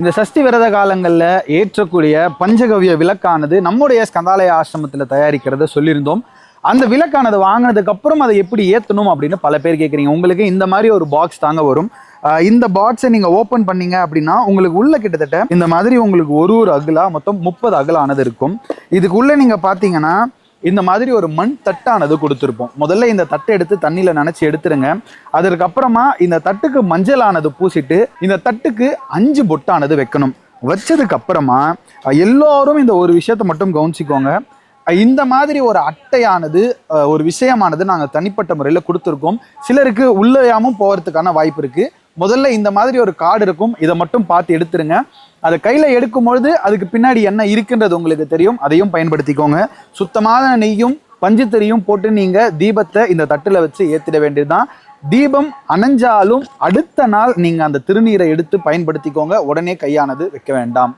இந்த சஷ்டி விரத காலங்களில் ஏற்றக்கூடிய பஞ்சகவ்ய விளக்கானது நம்முடைய ஸ்கந்தாலய ஆசிரமத்தில் தயாரிக்கிறத சொல்லியிருந்தோம். அந்த விளக்கானது வாங்கினதுக்கு அப்புறம் அதை எப்படி ஏற்றணும் அப்படின்னு பல பேர் கேட்குறீங்க. உங்களுக்கு இந்த மாதிரி ஒரு பாக்ஸ் தாங்க வரும். இந்த பாக்ஸை நீங்கள் ஓப்பன் பண்ணீங்க அப்படின்னா உங்களுக்கு உள்ள கிட்டத்தட்ட இந்த மாதிரி உங்களுக்கு ஒரு அகலா மொத்தம் 30 அகலானது இருக்கும். இதுக்குள்ளே நீங்கள் பார்த்தீங்கன்னா இந்த மாதிரி ஒரு மண் தட்டானது கொடுத்துருப்போம். முதல்ல இந்த தட்டை எடுத்து தண்ணியில் நனைச்சி எடுத்துருங்க. அதற்கப்புறமா இந்த தட்டுக்கு மஞ்சளானது பூசிட்டு இந்த தட்டுக்கு 5 பொட்டானது வைக்கணும். வச்சதுக்கு அப்புறமா எல்லோரும் இந்த ஒரு விஷயத்தை மட்டும் கவனிச்சிக்கோங்க. இந்த மாதிரி ஒரு அட்டையானது ஒரு விஷயமானது நாங்கள் தனிப்பட்ட முறையில் கொடுத்துருக்கோம். சிலருக்கு உள்ளேயாமும் போகிறதுக்கான வாய்ப்பு இருக்குது. முதல்ல இந்த மாதிரி ஒரு கார்டு இருக்கும். இதை மட்டும் பார்த்து எடுத்துருங்க. அதை கையில் எடுக்கும்பொழுது அதுக்கு பின்னாடி என்ன இருக்குன்றது உங்களுக்கு தெரியும். அதையும் பயன்படுத்திக்கோங்க. சுத்தமான நெய்யும் பஞ்சுத்தறியும் போட்டு நீங்கள் தீபத்தை இந்த தட்டில் வச்சு ஏற்றிட வேண்டியதுதான். தீபம் அணைஞ்சாலும் அடுத்த நாள் நீங்கள் அந்த திருநீரை எடுத்து பயன்படுத்திக்கோங்க. உடனே கையானது வைக்க வேண்டாம்.